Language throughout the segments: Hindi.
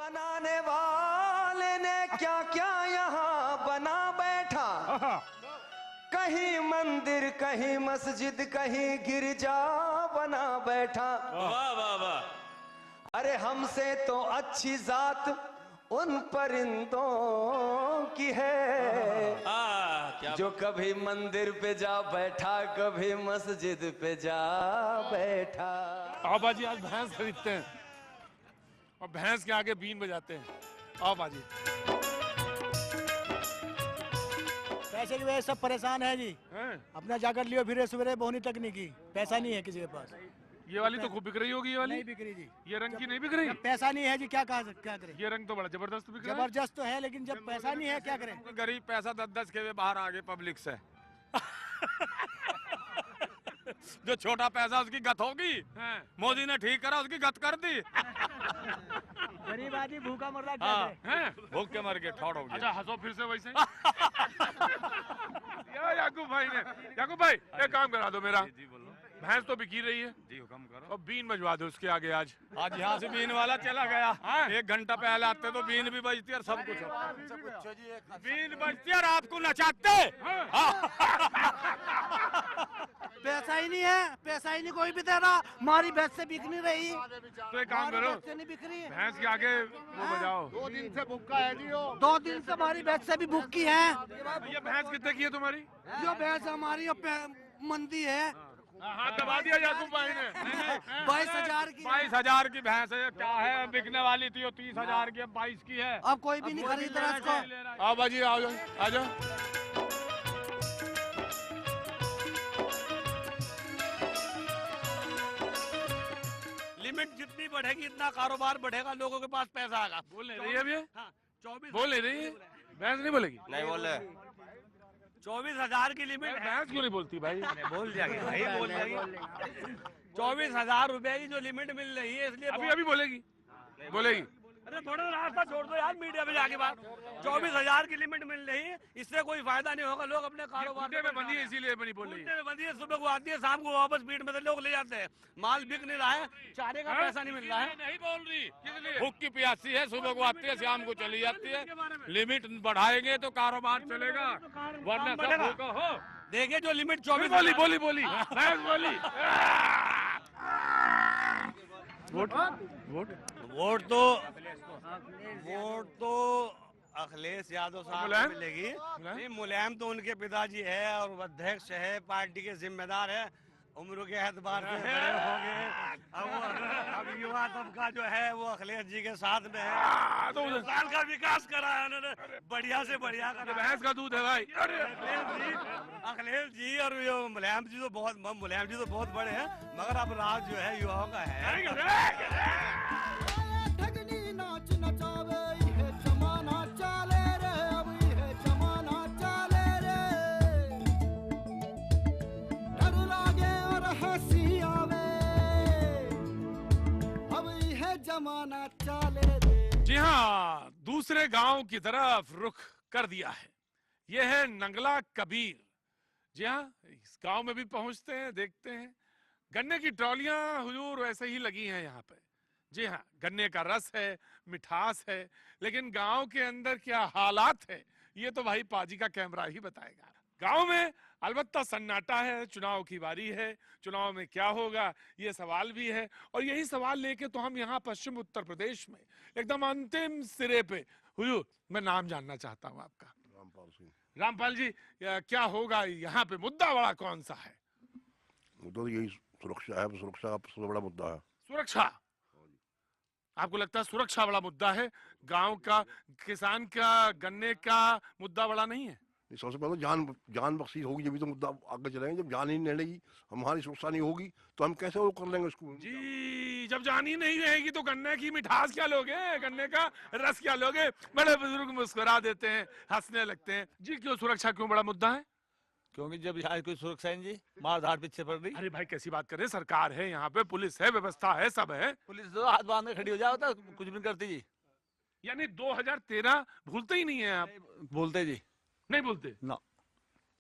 बनाने वाले ने क्या क्या यहाँ बना बैठा, कहीं मंदिर कहीं मस्जिद कहीं गिरजा बना बैठा। वाह वाह वाह। अरे हमसे तो अच्छी जात उन परिंदों की है, क्या जो कभी मंदिर पे जा बैठा कभी मस्जिद पे जा बैठा। आओ बाजी, आज भैंस खरीदते हैं और भैंस के आगे बीन बजाते हैं। आओ बाजी। पैसे की वजह से सब परेशान है जी। अपना जाकर लियो फिर सवेरे बोहनी तक नहीं की, पैसा नहीं है किसी के पास। ये वाली तो खूब बिक रही होगी। ये वाली नहीं बिक रही जी। ये रंग की नहीं बिक रही। पैसा नहीं है जी, क्या करें। ये रंग तो बड़ा जबरदस्त बिक रहा है। जबरदस्त तो है, लेकिन जब पैसा नहीं है क्या करें। गरीब पैसा 10-10 के वे बाहर आ गए पब्लिक से। जो छोटा पैसा उसकी गत होगी, मोदी ने ठीक करा उसकी गत कर दी। गरीब आदमी भूखा मर रहा है। भूख के मर गए, ठौड़ हो गया। अच्छा हंसो फिर से वैसे। याकूब भाई ने, याकूब भाई एक काम करा दो मेरा। जी बोलो। भैंस तो बिकी रही है जी हुक्म करो। और बीन बजवा दो उसके आगे। आज यहाँ से बीन वाला चला गया। 1 घंटा पहले आते तो बीन भी बजती और सब कुछ। बीन बजती और आपको नचाते। पैसा ही नहीं है, पैसा ही नहीं कोई भी दे रहा। हमारी भैंस से बिक नहीं रही। तो एक काम करो, नहीं बिक रही है। भैंस के आगे वो बजाओ। 2 दिन से भूखा है जी। 2 दिन से हमारी भैंस से भी भूखी है। ये भैंस कितने की है तुम्हारी? जो भैंस हमारी मंदी है। हाँ दबा दिया याकूब भाई ने। 22,000 की। 22,000 की भैंस है। क्या है, बिकने वाली थी वो 30,000 की, अब 22 की है। अब कोई भी नहीं खरीद रहा इसको। आओ बाजी, आओ जाओ, आ जाओ। लिमिट जितनी बढ़ेगी इतना कारोबार बढ़ेगा, लोगों के पास पैसा आएगा। बोल नहीं रही है अभी? 24 बोल नहीं रही है? भैंस नहीं बोलेगी? नहीं बोल रहे। 24,000 की लिमिट है। भैंस क्यों नहीं बोलती भाई? बोल जाएगी भाई, बोल जाएगी। 24,000 रुपए की जो लिमिट मिल रही है, इसलिए अभी अभी बोलेगी? बोलेगी। अरे थोड़ा रास्ता छोड़ दो यार, मीडिया में जाके बात। 24,000 की लिमिट मिल रही है, इससे कोई फायदा नहीं होगा। लोग अपने कारोबार खूंटे में बंधी है इसीलिए नहीं बोल रही है। खूंटे में बंधी है, सुबह को आती है, शाम को वापस भीड़ में से लोग ले जाते हैं। माल बिक नहीं रहा है, चारे का पैसा नहीं मिल रहा है। नहीं बोल रही किसलिए? भूख की प्यासी है, सुबह को आती है, शाम को चली जाती है। लिमिट बढ़ाएंगे तो कारोबार चलेगा, वरना सब भूखा हो। देखिए जो लिमिट 24 बोली बोली बोली भैंस बोली। वोट वोट वोट तो अखिलेश यादव साहब को मिलेगी। नहीं, मुलायम तो उनके पिताजी है और अध्यक्ष है, पार्टी के जिम्मेदार है, उम्र के एतबार से बड़े हो गए। अब युवा तबका जो है वो अखिलेश जी के साथ में है। तो हिंदुस्तान का विकास करा है उन्होंने, बढ़िया से बढ़िया करा। भैंस का दूध है भाई। अखिलेश जी और मुलायम जी तो बहुत बड़े हैं, मगर अब राज जो है युवाओं का है। जी हाँ, दूसरे गांव की तरफ रुख कर दिया है। यह है नंगला कबीर। जी हाँ, इस गांव में भी पहुंचते हैं, देखते हैं। गन्ने की ट्रॉलियां हुजूर वैसे ही लगी हैं यहाँ पे। जी हाँ, गन्ने का रस है, मिठास है, लेकिन गांव के अंदर क्या हालात है ये तो भाई पाजी का कैमरा ही बताएगा। गांव में अलबत्ता सन्नाटा है, चुनाव की बारी है। चुनाव में क्या होगा ये सवाल भी है, और यही सवाल लेके तो हम यहाँ पश्चिम उत्तर प्रदेश में एकदम अंतिम सिरे पे। हुजूर मैं नाम जानना चाहता हूँ आपका। रामपाल सिंह। रामपाल जी, क्या होगा यहाँ पे, मुद्दा बड़ा कौन सा है? मुद्दा तो यही सुरक्षा है, सुरक्षा का सबसे बड़ा मुद्दा है। सुरक्षा? आपको लगता है सुरक्षा बड़ा मुद्दा है? गांव का, किसान का, गन्ने का मुद्दा बड़ा नहीं है? सबसे पहले जान बख्शी होगी जब तो मुद्दा आगे चलेंगे। जब जान ही नहीं रहेगी, हमारी सुरक्षा नहीं होगी, तो हम कैसे वो कर लेंगे उसको? जी, जब जान ही नहीं रहेगी तो गन्ने की मिठास क्या लोगे, गन्ने का रस क्या लोगे? बड़े बुजुर्ग मुस्कुरा देते हैं, हंसने लगते हैं। जी क्यों, सुरक्षा क्यों बड़ा मुद्दा है? क्योंकि जब यहाँ कोई सुरक्षा नहीं जी, मार धाड़ पीछे पड़ रही। अरे भाई कैसी बात कर रहे हैं, सरकार है यहाँ पे, पुलिस है, व्यवस्था है, सब है। पुलिस तो हाथ बांध के खड़ी हो जाओ तो कुछ भी नहीं करती जी। यानी 2013 भूलते ही नहीं है आप? बोलते जी नहीं भूलते ना।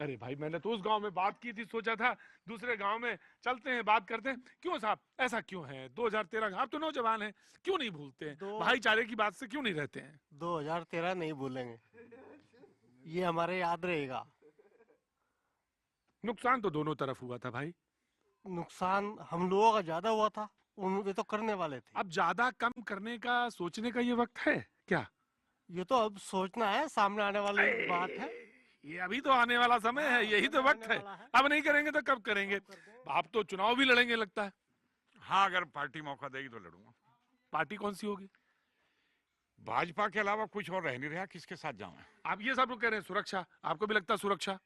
अरे भाई मैंने तो उस गांव में बात की थी, सोचा था दूसरे गांव में चलते हैं, बात करते हैं। क्यों साहब, ऐसा क्यों है? 2013 आप तो नौजवान हैं, क्यों नहीं भूलते हैं? भाईचारे की बात से क्यों नहीं रहते हैं? 2013 नहीं भूलेंगे, ये हमारे याद रहेगा। नुकसान तो दोनों तरफ हुआ था भाई। नुकसान हम लोगों का ज्यादा हुआ था, वे तो करने वाले थे। अब ज्यादा कम करने का सोचने का ये वक्त है क्या? ये तो अब सोचना है, सामने आने वाली बात है। ये अभी तो आने वाला समय है, यही तो वक्त है। अब नहीं करेंगे तो कब करेंगे? आप तो चुनाव भी लड़ेंगे लगता है। हाँ, अगर पार्टी मौका देगी तो लड़ूंगा। पार्टी कौन सी होगी? भाजपा के अलावा कुछ और रह नहीं रहा, किसके साथ जाऊं? आप ये सब लोग कह रहे हैं सुरक्षा, आपको भी लगता है सुरक्षा?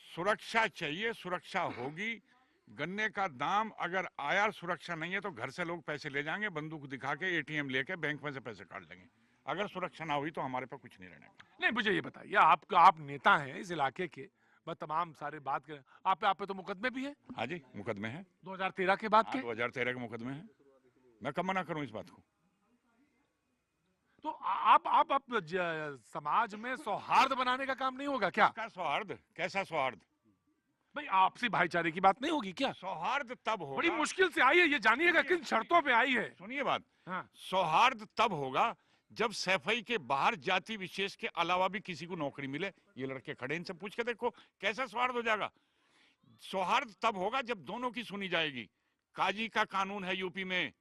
सुरक्षा चाहिए, सुरक्षा होगी। गन्ने का दाम अगर आया, सुरक्षा नहीं है तो घर से लोग पैसे ले जाएंगे, बंदूक दिखा के, एटीएम लेके बैंक में से पैसे काट लेंगे। अगर सुरक्षा ना हुई तो हमारे पे कुछ नहीं रहने का। नहीं, मुझे ये बताइए, आप नेता हैं इस इलाके के, बस तमाम सारे बात करें, आप पे तो मुकदमे भी है? हाँ जी, मुकदमे हैं 2013 के बाद के। 2013 के मुकदमे हैं, मैं कब मना करूं इस बात को? तो आप समाज में सौहार्द बनाने का काम नहीं होगा क्या? क्या सौहार्द? कैसा सौहार्द? भाई आपसी भाईचारे की बात नहीं होगी क्या? सौहार्द तब होगा, बड़ी मुश्किल से आई है, ये जानिएगा किन शर्तों पे आई है। सुनिए बात, हाँ। सौहार्द तब होगा जब सफाई के बाहर जाति विशेष के अलावा भी किसी को नौकरी मिले। ये लड़के खड़े, इनसे पूछ के देखो कैसा सौहार्द हो जाएगा। सौहार्द तब होगा जब दोनों की सुनी जाएगी। काजी का कानून है यूपी में,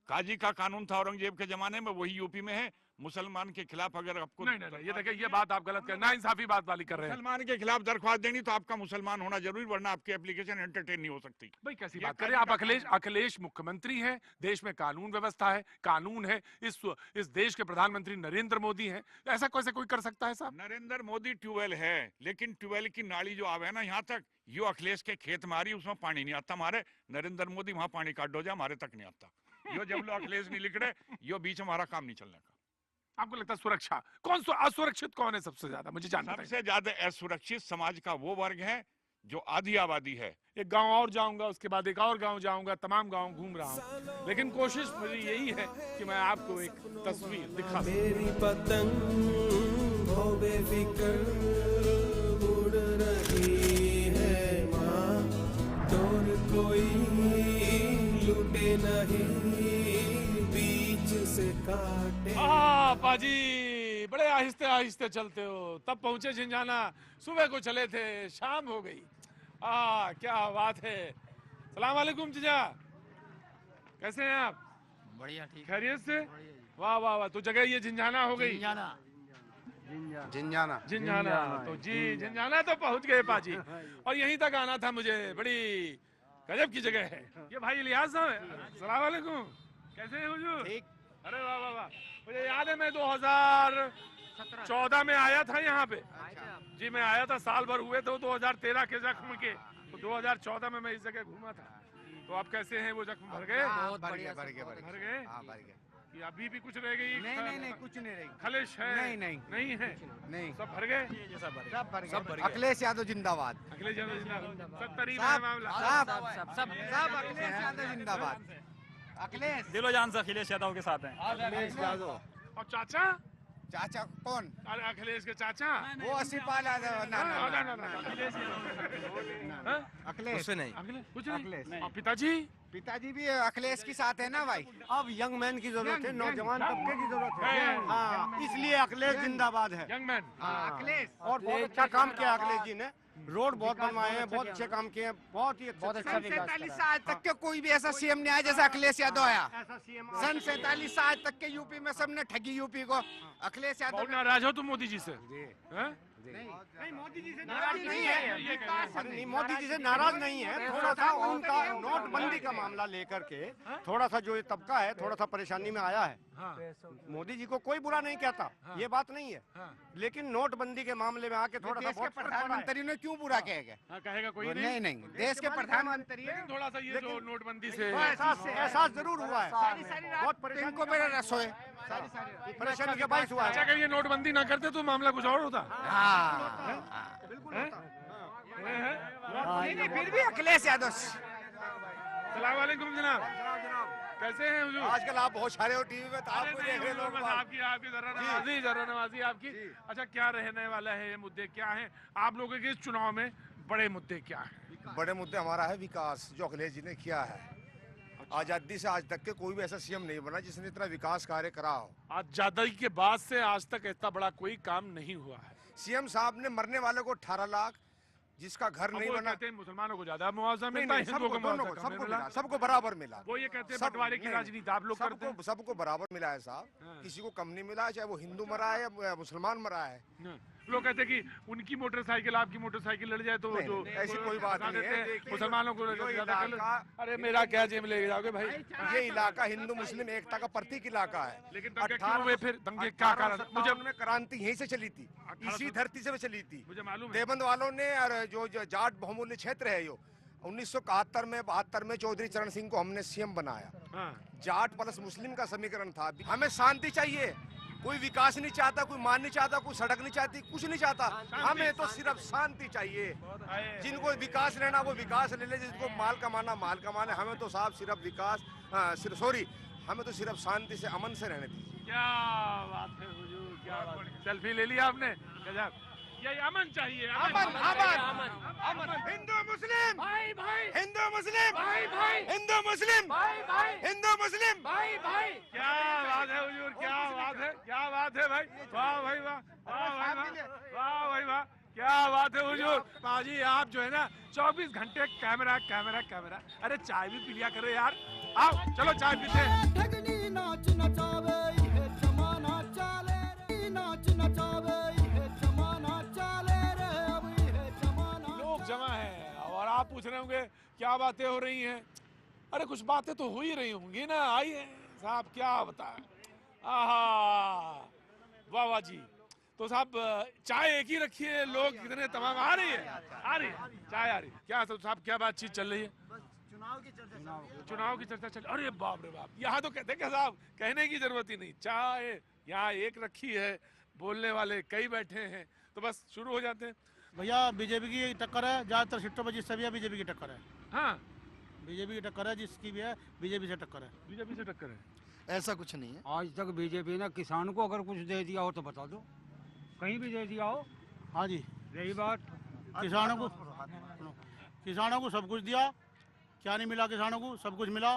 काजी का कानून था औरंगजेब के जमाने में, वही यूपी में है। मुसलमान के खिलाफ अगर आपको नहीं, ये देखिए, ये बात आप गलत कर, ना इंसाफी बात वाली कर रहे हैं। मुसलमान के खिलाफ दरख्वास्त देनी तो आपका मुसलमान होना जरूरी, वरना आपकी एप्लीकेशन एंटरटेन नहीं हो सकती। भाई कैसी बात करें आप? अखिलेश मुख्यमंत्री हैं, देश में कानून व्यवस्था है, कानून है, इस देश के प्रधानमंत्री नरेंद्र मोदी हैं, ऐसा कैसे कोई कर सकता है साहब? नरेंद्र मोदी ट्यूबवेल है, लेकिन ट्यूबवेल की नाली जो आवे ना यहाँ तक, यो अखिलेश के खेत में आ रही, उसमें पानी नहीं आता। हमारे नरेंद्र मोदी वहां पानी काट दो, हमारे तक नहीं आता। यो जब लोग अखिलेश नहीं लिख रहे, यो बीच में हमारा काम नहीं चलने का। आपको लगता है सुरक्षा कौन असुरक्षित कौन है सबसे ज्यादा? मुझे जानना है। सबसे ज्यादा असुरक्षित समाज का वो वर्ग है जो आधी आबादी है। एक गांव और जाऊंगा, उसके बाद एक और गांव जाऊंगा, तमाम गांव घूम रहा हूं, लेकिन कोशिश मेरी यही है कि मैं आपको एक तस्वीर दिखा सकूं। मेरी पतंग हो बेफिक्र उड़ रही है माँ, चोर कोई लूटे नहीं, बीच से काटे। पाजी बड़े आहिस्ते आहिस्ते चलते हो, तब पहुंचे झिंझाना, सुबह को चले थे, शाम हो गई। क्या बात है। सलाम वालेकुम जीजा, कैसे हैं आप? बढ़िया, ठीक, खैरियत से? वाह वाह वाह, तो जगह ये झिंझाना हो गई। झिंझाना तो जी, झिंझाना तो पहुंच गए पाजी, और यहीं तक आना था मुझे। बड़ी गजब की जगह है ये। भाई इलियास साहब है, सलाम वालेकुम, कैसे हैं हुजूर? ठीक। अरे वाह वाह वाह, मुझे याद है मैं 2014 में आया था यहाँ पे। जी मैं आया था, साल भर हुए थे 2013 के जख्म के, तो 2014 में मैं इस जगह घूमा था। तो आप कैसे हैं? वो जख्म भर गए? भर गए। कि अभी भी कुछ रह गई? नहीं, कुछ नहीं रही। खलिश है? नहीं है, नहीं, सब भर गए। सब भर गए। अखिलेश यादव जिंदाबाद। अखिलेश यादव जिंदाबाद। सब करीब है मामला। सब अखिलेश यादव जिंदाबाद। अखिलेश दिलो जान से अखिलेश यादव के साथ हैं। अखिलेश यादव। और चाचा? चाचा कौन? अरे अखिलेश के चाचा वो 80 पाल अखिलेश नहीं, कुछ नहीं। और पिताजी? पिताजी भी अखिलेश के साथ है ना भाई। अब यंग मैन की जरूरत है, नौजवान तबके की जरूरत है। हाँ, इसलिए अखिलेश जिंदाबाद है। Young man. अखिलेश और बहुत अच्छा काम किया अखिलेश जी ने, रोड बहुत बनवाए हैं, बहुत अच्छे काम किए हैं, बहुत ही अच्छा। 47 से आज तक के कोई भी ऐसा सीएम नहीं आया जैसा अखिलेश यादव आया। सन 47 से आज तक के यूपी में सबने ठगी यूपी को। अखिलेश यादव बहुत नाराज हो तुम मोदी जी से? नहीं, मोदी जी से नाराज नहीं है। नहीं, मोदी जी से नाराज नहीं है, थोड़ा सा उनका नोटबंदी का मामला लेकर के थोड़ा सा जो ये तबका है थोड़ा सा परेशानी में आया है। मोदी जी को कोई बुरा नहीं कहता, ये बात नहीं है, लेकिन नोटबंदी के मामले में आके थोड़ा सा बहुत प्रधानमंत्री ने क्यों बुरा कहेगा? कहेगा कोई नहीं, देश के प्रधानमंत्री थोड़ा सा ये जो नोटबंदी से एहसास जरूर हुआ है, बहुत परेशानी इनको मेरा रसोई परेशानी के बायस हुआ है। अच्छा, अगर ये नोटबंदी ना करते तो मामला कुछ और होता। नहीं, फिर भी अखिलेश यादव। सलाम वालेकुम जनाब। कैसे हैं हुजूर? आजकल आप बहुत सारे हो टीवी में, तो अरे आपको नहीं देख रहे हुजूर, लोग बस बाग। आपकी जरा नवाजी आपकी। अच्छा, क्या रहने वाला है, ये मुद्दे क्या हैं आप लोगों के इस चुनाव में? बड़े मुद्दे क्या हैं? बड़े मुद्दे हमारा है विकास, जो अखिलेश जी ने किया है। आजादी से आज तक के कोई भी ऐसा सीएम नहीं बना जिसने इतना विकास कार्य करा हो। आजादी के बाद से आज तक इतना बड़ा कोई काम नहीं हुआ है। सीएम साहब ने मरने वाले को 18 लाख, जिसका घर नहीं वो बना, कहते हैं मुसलमानों को ज्यादा मुआवजा नहीं, मिलता है, नहीं, हिंदुओं को सबको, दोनों मुआवजा को, कम सबको मिला। मिला, सबको बराबर मिला। वो ये कहते हैं सब- बंटवारे की नहीं, राजनीति आप लोग करते हैं। सबको बराबर मिला है साहब, किसी को कम नहीं मिला है, चाहे वो हिंदू मरा है या मुसलमान मरा है। लोग कहते हैं कि उनकी मोटरसाइकिल आपकी मोटरसाइकिल लड़ जाए तो नहीं, जो नहीं, ऐसी कोई बात बता नहीं है। देते हैं, देखिए, मुसलमानों को जो ज्यादा कर- इलाका- अरे मेरा क्या जेब ले जाओगे भाई? ये इलाका हिंदू मुस्लिम एकता का प्रतीक इलाका है। लेकिन दंगे क्यों हुए फिर? दंगे क्या कारण? मुझे में क्रांति यहीं से चली थी, इसी धरती से चली थी। मुझे मालूम है। देवबंद वालों ने, और जो जाट बहुमूल्य क्षेत्र है, यो 1971 में 72 में चौधरी चरण सिंह को हमने सीएम बनाया। जाट प्लस मुस्लिम का समीकरण था। हमें शांति चाहिए, कोई विकास नहीं चाहता, कोई मान नहीं चाहता, कोई सड़क नहीं चाहती, कुछ नहीं चाहता। हमें तो सिर्फ शांति चाहिए। जिनको विकास लेना वो विकास ले ले, जिसको माल कमाना माल कमाना। हमें तो साहब सिर्फ विकास, हमें तो सिर्फ शांति से, अमन से रहने दीजिए। क्या बात है हुजूर, क्या बात है। सेल्फी ले लिया आपने, गजब। ये अमन चाहिए, अमन, अमन, अमन। हिंदू मुस्लिम भाई भाई, हिंदू मुस्लिम भाई भाई, हिंदू मुस्लिम भाई भाई, हिंदू मुस्लिम। भाई भाई। क्या बात है हुजूर, क्या बात है, क्या बात है भाई। वाह भाई वाह, वाह भाई वाह, वाह भाई वाह, क्या बात है हुजूर। बाजी आप जो है ना 24 घंटे कैमरा कैमरा कैमरा। अरे चाय भी पी लिया करो यार, आओ चलो चाय पीते हैं। ठगनी नाच नचावे ये जमाना चाले रे, नाच नचावे ये जमाना चाले रे, अब ये जमाना। लोग जमा है और आप पूछ रहे होंगे क्या बातें हो रही हैं। अरे कुछ बातें तो हो ही रही होंगी ना। आइए साहब, क्या बताएं। आहा, वाह वाह जी। तो साहब चाय एक ही रखी है, लोग कितने तमाम आ रही है, आ रही है चाय, आ रही है। क्या साहब, क्या बातचीत चल रही है? चुनाव की चर्चा चल। अरे बाप रे बाप, यहाँ तो कहते हैं साहब, कहने की जरूरत ही नहीं। चाय यहाँ एक रखी है, बोलने वाले कई बैठे हैं, तो बस शुरू हो जाते हैं। भैया बीजेपी की टक्कर है, ज्यादातर सीटों पर जिससे भी है बीजेपी की टक्कर है। हाँ, बीजेपी की टक्कर है, जिसकी भी है बीजेपी से टक्कर है। बीजेपी से टक्कर है। ऐसा कुछ नहीं है। आज तक बीजेपी ने किसान को अगर कुछ दे दिया हो तो बता दो, कहीं भी दे दिया हो। हाँ जी, यही बात। किसानों को सब कुछ दिया, क्या नहीं मिला किसानों को? सब कुछ मिला।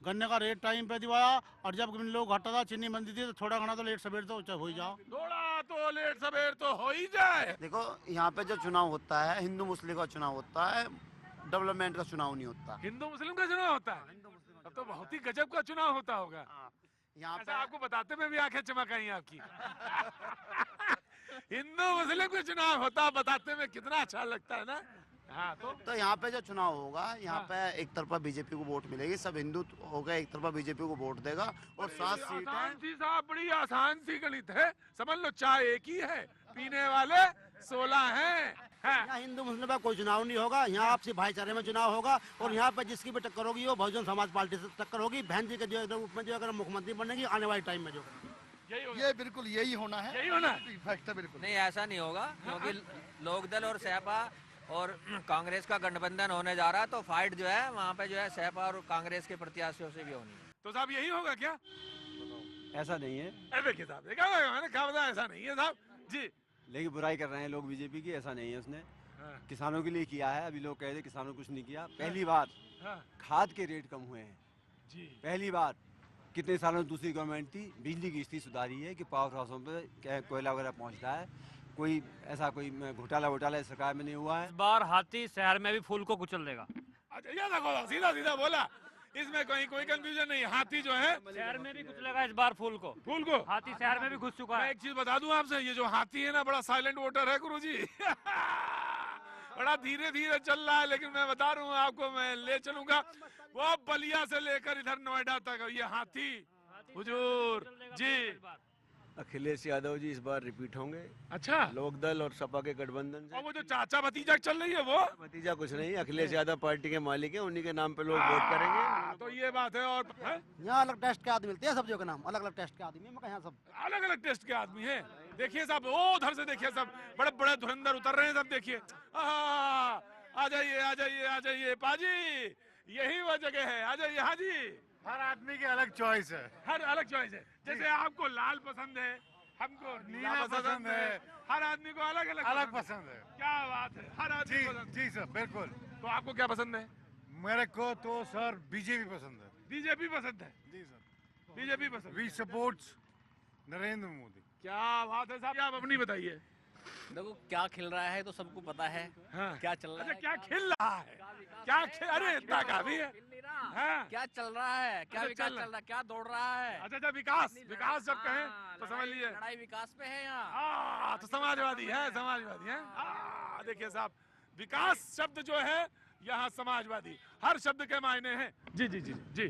गन्ने का रेट टाइम पे दिवाया, और जब लोग घटा था, चीनी मंदी थी, तो थोड़ा घना तो लेट सवेर तो हो ही जाओ। थोड़ा तो लेट सवेर तो हो ही जाए। देखो यहाँ पे जो चुनाव होता है, हिंदू मुस्लिम का चुनाव होता है, डेवलपमेंट का चुनाव नहीं होता। हिंदू मुस्लिम का चुनाव होता है, अब तो बहुत ही गजब का चुनाव होता होगा। यहाँ ऐसा आपको बताते में भी आंखें चमक आई आपकी। हिंदू मुस्लिम का चुनाव होता, बताते में कितना अच्छा लगता है ना। हाँ, तो यहाँ पे जो चुनाव होगा, यहाँ पे एक तरफा बीजेपी को वोट मिलेगी, सब हिंदू होगा एक तरफा बीजेपी को वोट देगा, और 7 सीटें। आसान सी साहब, बड़ी आसान सी गणित है, समझ लो। चाय एक ही है, पीने वाले 16 हैं। यहाँ हिंदू मुस्लिम का कोई चुनाव नहीं होगा, यहाँ आपसी भाईचारे में चुनाव होगा, और यहाँ पे जिसकी भी टक्कर होगी वो बहुजन समाज पार्टी से टक्कर होगी। बहन जी के जो रूप में जो अगर मुख्यमंत्री बनेगी आने वाले टाइम में जो, ये बिल्कुल यही होना है, यही होना फैक्ट है बिल्कुल। नहीं, ऐसा नहीं होगा, क्योंकि लोकदल और सपा और कांग्रेस का गठबंधन होने जा रहा है, तो फाइट जो है वहाँ पे जो है सपा और कांग्रेस के प्रत्याशियों से भी होनी है। तो साहब यही होगा क्या? ऐसा नहीं है। देखिए साहब, देखा मैंने कहा बताया, ऐसा नहीं है साहब जी। लेकिन बुराई कर रहे हैं लोग बीजेपी की, ऐसा नहीं है। उसने किसानों के लिए किया है। अभी लोग कह रहे किसानों ने कुछ नहीं किया। पहली बार खाद के रेट कम हुए हैं जी। पहली बार। कितने सालों में दूसरी गवर्नमेंट थी, बिजली की स्थिति सुधारी है कि पावर हाउसों पे कोयला वगैरह पहुंचता है। कोई ऐसा कोई घोटाला इस सरकार में नहीं हुआ है। इस बार हाथी शहर में भी फूल को कुचल देगा। अच्छा, ये देखो सीधा सीधा बोला, इसमें कोई कंफ्यूजन नहीं। हाथी जो है शहर में भी कुचलेगा इस बार फूल को। हाथी शहर में भी घुस चुका है। मैं एक चीज बता दूं आपसे, ये जो हाथी है ना, बड़ा साइलेंट वोटर है गुरुजी। बड़ा धीरे धीरे चल रहा है, लेकिन मैं बता रहा हूँ आपको, मैं ले चलूंगा वो बलिया से लेकर इधर नोएडा तक। ये हाथी हुजूर जी। अखिलेश यादव जी इस बार रिपीट होंगे। अच्छा, लोकदल और सपा के गठबंधन से। और वो जो चाचा भतीजा चल रही है, वो भतीजा कुछ नहीं, अखिलेश यादव पार्टी के मालिक है, उन्हीं के नाम पे लोग वोट करेंगे। तो ये बात है। और यहाँ अलग टेस्ट के आदमी मिलते हैं, सब्जियों के नाम अलग अलग टेस्ट के आदमी है। यहाँ सब अलग अलग टेस्ट के आदमी हैं। देखिए साहब, वो उधर से देखिए, सब बड़े बड़े धुरंधर उतर रहे हैं सब। देखिए, आ जाइए आ जाइए आ जाइए पाजी, यही वो जगह है, आ जाइए। हाँ जी, हर आदमी की अलग चॉइस है। हर अलग चॉइस है। जैसे आपको लाल पसंद है, हमको नीला पसंद है, हर आदमी को अलग अलग पसंद है। क्या बात है, हर आदमी पसंद। जी सर, बिल्कुल। तो आपको क्या पसंद है? मेरे को तो सर बीजेपी पसंद है। बीजेपी पसंद है? जी सर, बीजेपी पसंद। We supports Narendra Modi. क्या बात है साहब, आप अपनी बताइए। देखो क्या खिल रहा है तो सबको पता है। हाँ। क्या चल रहा अच्छा, है, क्या खिल रहा है, क्या अरे इतना काफी है। हाँ। क्या चल रहा है, क्या अच्छा, विकास चल रहा है, क्या दौड़ रहा है। अच्छा, विकास, विकास जब कहें तो समझ लीजिए लड़ाई विकास पे है यहाँ। तो समाजवादी है, समाजवादी है। देखिए साहब, विकास शब्द जो है यहाँ समाजवादी, हर शब्द के मायने हैं। जी जी जी जी।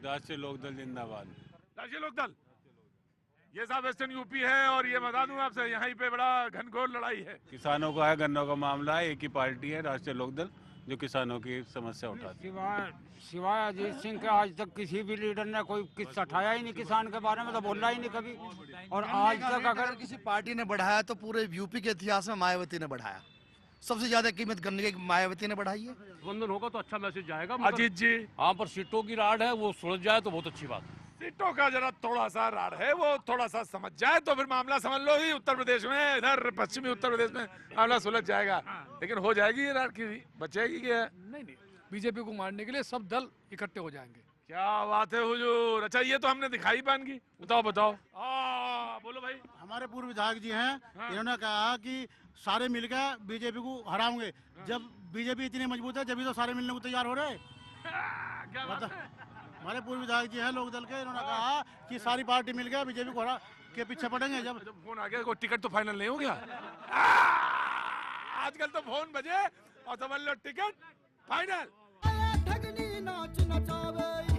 राष्ट्रीय लोकदल जिंदाबाद। राष्ट्रीय लोकदल, ये साहब वेस्टर्न यूपी है, और ये बता दूं आपसे, यहाँ पे बड़ा घनघोर लड़ाई है। किसानों का है, गन्नों का मामला है, एक ही पार्टी है राष्ट्रीय लोकदल जो किसानों की समस्या उठाती है। सिवाय अजीत सिंह के आज तक किसी भी लीडर ने कोई किस्सा उठाया ही नहीं किसान के बारे में, तो बोला ही नहीं कभी। और आज तक अगर किसी पार्टी ने बढ़ाया तो पूरे यूपी के इतिहास में मायावती ने बढ़ाया। सबसे ज्यादा कीमत गन्ने की मायावती ने बढ़ाई है। गठबंधन होगा तो अच्छा मैसेज जाएगा। अजीत जी, हाँ, पर सीटों की राड है, वो सुलझ जाए तो बहुत अच्छी बात है। सीटों का जरा थोड़ा सा राड है, वो थोड़ा सा समझ जाए तो फिर मामला समझ लो ही उत्तर प्रदेश में, इधर पश्चिमी उत्तर प्रदेश में मामला सुलझ जाएगा। लेकिन हो जाएगी ये राड की, बचेगी क्या? नहीं, बीजेपी को मारने के लिए सब दल इकट्ठे हो जाएंगे। क्या बात है हुजूर। अच्छा, ये तो हमने दिखाई पानगी। बताओ बताओ, बोलो भाई। हमारे पूर्व विधायक जी हैं, इन्होंने कहा कि सारे मिलकर बीजेपी को हराएंगे। जब बीजेपी इतनी मजबूत है, जब तो सारे मिलने को तैयार हो रहे। क्या बात है? हमारे पूर्व विधायक जी हैं लोकदल के, इन्होंने कहा कि सारी पार्टी मिलकर बीजेपी को हरा के पीछे पड़ेंगे। जब फोन आ गया, कोई टिकट तो फाइनल नहीं हो गया? आजकल तो फोन बजे और समझ लो टिकट फाइनल। ठगनी नाच नचावे